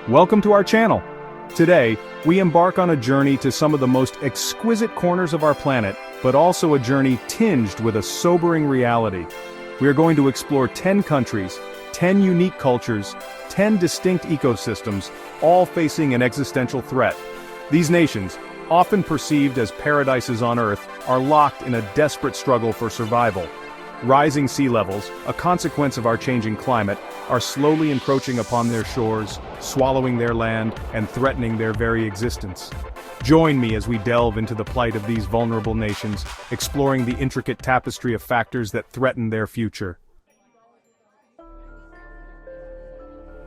Welcome to our channel. Today, we embark on a journey to some of the most exquisite corners of our planet, but also a journey tinged with a sobering reality. We are going to explore 10 countries, 10 unique cultures, 10 distinct ecosystems, all facing an existential threat. These nations, often perceived as paradises on Earth, are locked in a desperate struggle for survival. Rising sea levels, a consequence of our changing climate, are slowly encroaching upon their shores, swallowing their land, and threatening their very existence. Join me as we delve into the plight of these vulnerable nations, exploring the intricate tapestry of factors that threaten their future.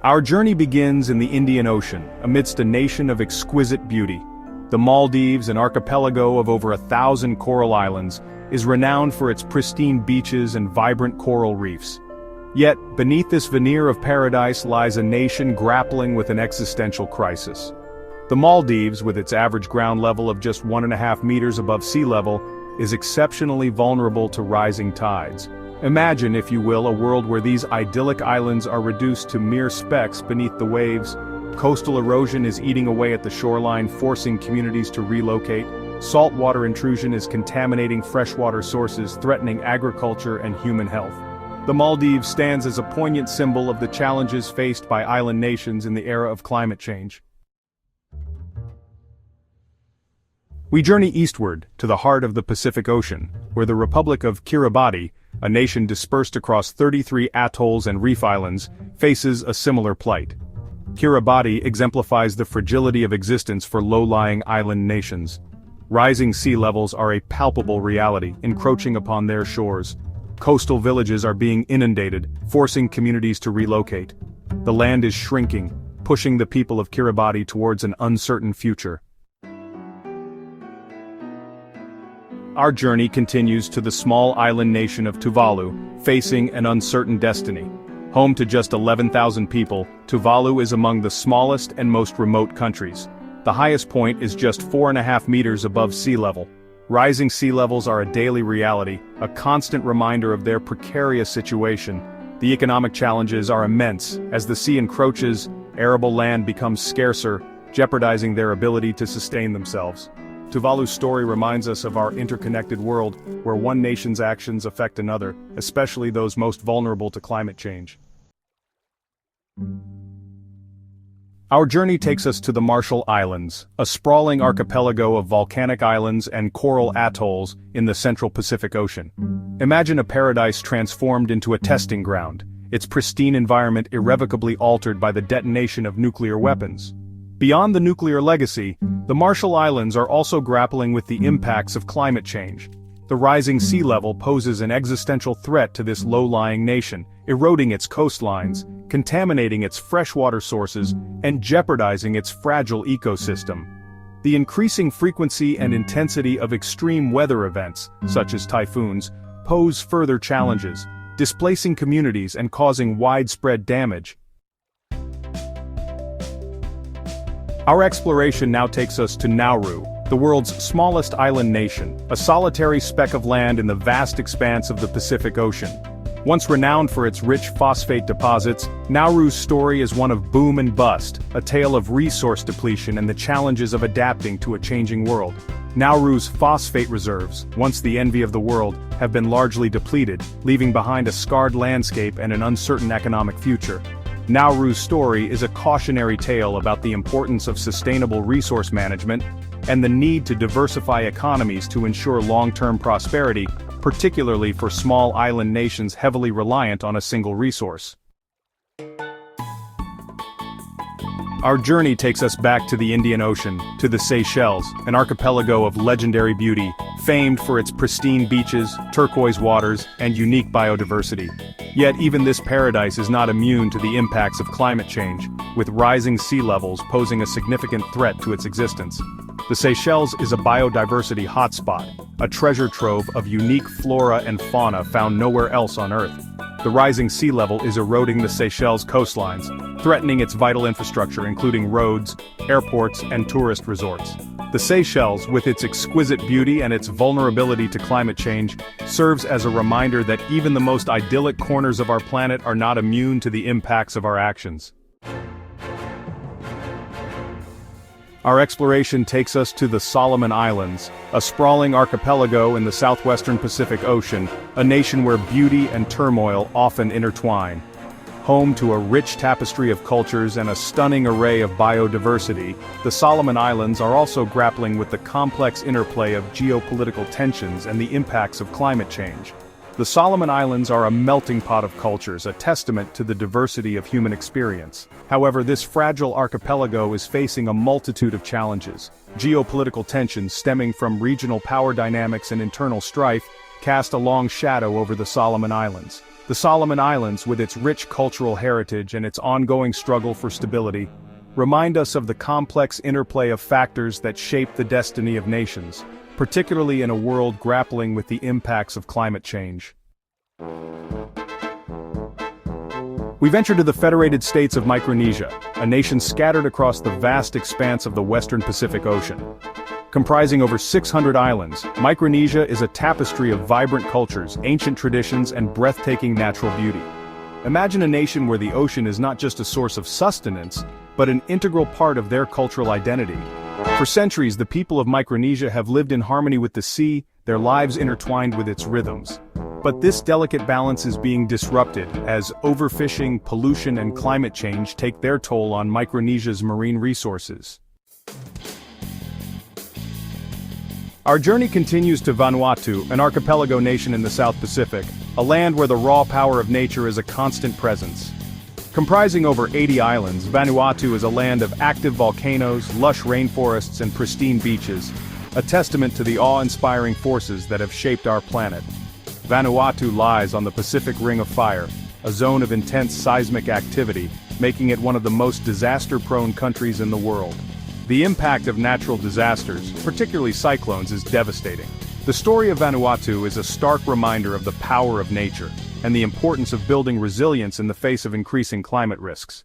Our journey begins in the Indian Ocean, amidst a nation of exquisite beauty. The Maldives, an archipelago of over 1,000 coral islands, is renowned for its pristine beaches and vibrant coral reefs. Yet, beneath this veneer of paradise lies a nation grappling with an existential crisis. The Maldives, with its average ground level of just 1.5 meters above sea level, is exceptionally vulnerable to rising tides. Imagine, if you will, a world where these idyllic islands are reduced to mere specks beneath the waves. Coastal erosion is eating away at the shoreline, forcing communities to relocate. Saltwater intrusion is contaminating freshwater sources, threatening agriculture and human health. The Maldives stands as a poignant symbol of the challenges faced by island nations in the era of climate change. We journey eastward, to the heart of the Pacific Ocean, where the Republic of Kiribati, a nation dispersed across 33 atolls and reef islands, faces a similar plight. Kiribati exemplifies the fragility of existence for low-lying island nations. Rising sea levels are a palpable reality, encroaching upon their shores. Coastal villages are being inundated, forcing communities to relocate. The land is shrinking, pushing the people of Kiribati towards an uncertain future. Our journey continues to the small island nation of Tuvalu, facing an uncertain destiny. Home to just 11,000 people, Tuvalu is among the smallest and most remote countries. The highest point is just 4.5 meters above sea level. Rising sea levels are a daily reality, a constant reminder of their precarious situation. The economic challenges are immense. As the sea encroaches, arable land becomes scarcer, jeopardizing their ability to sustain themselves. Tuvalu's story reminds us of our interconnected world, where one nation's actions affect another, especially those most vulnerable to climate change. Our journey takes us to the Marshall Islands, a sprawling archipelago of volcanic islands and coral atolls in the central Pacific Ocean. Imagine a paradise transformed into a testing ground, its pristine environment irrevocably altered by the detonation of nuclear weapons. Beyond the nuclear legacy, the Marshall Islands are also grappling with the impacts of climate change. The rising sea level poses an existential threat to this low-lying nation, eroding its coastlines, contaminating its freshwater sources, and jeopardizing its fragile ecosystem. The increasing frequency and intensity of extreme weather events, such as typhoons, pose further challenges, displacing communities and causing widespread damage. Our exploration now takes us to Nauru, the world's smallest island nation, a solitary speck of land in the vast expanse of the Pacific Ocean. Once renowned for its rich phosphate deposits, Nauru's story is one of boom and bust, a tale of resource depletion and the challenges of adapting to a changing world. Nauru's phosphate reserves, once the envy of the world, have been largely depleted, leaving behind a scarred landscape and an uncertain economic future. Nauru's story is a cautionary tale about the importance of sustainable resource management and the need to diversify economies to ensure long-term prosperity, particularly for small island nations heavily reliant on a single resource. Our journey takes us back to the Indian Ocean, to the Seychelles, an archipelago of legendary beauty, famed for its pristine beaches, turquoise waters, and unique biodiversity. Yet even this paradise is not immune to the impacts of climate change, with rising sea levels posing a significant threat to its existence. The Seychelles is a biodiversity hotspot, a treasure trove of unique flora and fauna found nowhere else on Earth. The rising sea level is eroding the Seychelles coastlines, threatening its vital infrastructure including roads, airports, and tourist resorts. The Seychelles, with its exquisite beauty and its vulnerability to climate change, serves as a reminder that even the most idyllic corners of our planet are not immune to the impacts of our actions. Our exploration takes us to the Solomon Islands, a sprawling archipelago in the southwestern Pacific Ocean, a nation where beauty and turmoil often intertwine. Home to a rich tapestry of cultures and a stunning array of biodiversity, the Solomon Islands are also grappling with the complex interplay of geopolitical tensions and the impacts of climate change. The Solomon Islands are a melting pot of cultures, a testament to the diversity of human experience. However, this fragile archipelago is facing a multitude of challenges. Geopolitical tensions stemming from regional power dynamics and internal strife cast a long shadow over the Solomon Islands. The Solomon Islands, with its rich cultural heritage and its ongoing struggle for stability, remind us of the complex interplay of factors that shape the destiny of nations, particularly in a world grappling with the impacts of climate change. We venture to the Federated States of Micronesia, a nation scattered across the vast expanse of the western Pacific Ocean. Comprising over 600 islands, Micronesia is a tapestry of vibrant cultures, ancient traditions, and breathtaking natural beauty. Imagine a nation where the ocean is not just a source of sustenance, but an integral part of their cultural identity. For centuries, the people of Micronesia have lived in harmony with the sea, their lives intertwined with its rhythms. But this delicate balance is being disrupted as overfishing, pollution, and climate change take their toll on Micronesia's marine resources. Our journey continues to Vanuatu, an archipelago nation in the South Pacific, a land where the raw power of nature is a constant presence. Comprising over 80 islands, Vanuatu is a land of active volcanoes, lush rainforests, and pristine beaches, a testament to the awe-inspiring forces that have shaped our planet. Vanuatu lies on the Pacific Ring of Fire, a zone of intense seismic activity, making it one of the most disaster-prone countries in the world. The impact of natural disasters, particularly cyclones, is devastating. The story of Vanuatu is a stark reminder of the power of nature, and the importance of building resilience in the face of increasing climate risks.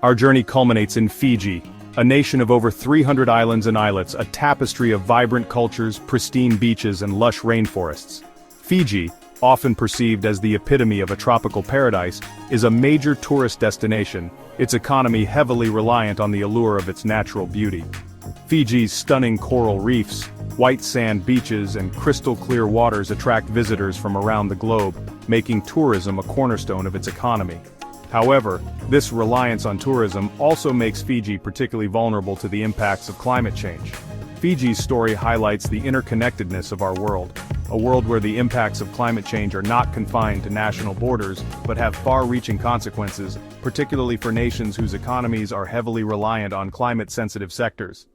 Our journey culminates in Fiji, a nation of over 300 islands and islets, a tapestry of vibrant cultures, pristine beaches, and lush rainforests. Fiji, often perceived as the epitome of a tropical paradise, is a major tourist destination, its economy heavily reliant on the allure of its natural beauty. Fiji's stunning coral reefs, white sand beaches, and crystal-clear waters attract visitors from around the globe, making tourism a cornerstone of its economy. However, this reliance on tourism also makes Fiji particularly vulnerable to the impacts of climate change. Fiji's story highlights the interconnectedness of our world, a world where the impacts of climate change are not confined to national borders, but have far-reaching consequences, particularly for nations whose economies are heavily reliant on climate-sensitive sectors.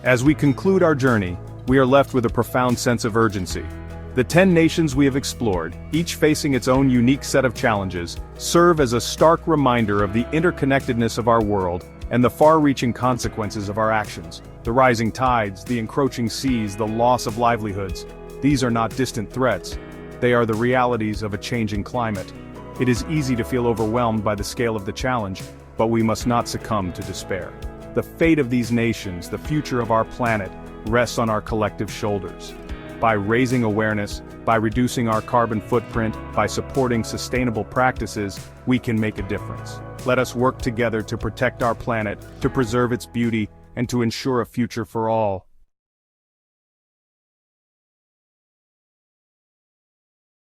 As we conclude our journey, we are left with a profound sense of urgency. The 10 nations we have explored, each facing its own unique set of challenges, serve as a stark reminder of the interconnectedness of our world and the far-reaching consequences of our actions. The rising tides, the encroaching seas, the loss of livelihoods. These are not distant threats. They are the realities of a changing climate. It is easy to feel overwhelmed by the scale of the challenge, but we must not succumb to despair. The fate of these nations, the future of our planet, rests on our collective shoulders. By raising awareness, by reducing our carbon footprint, by supporting sustainable practices, we can make a difference. Let us work together to protect our planet, to preserve its beauty, and to ensure a future for all.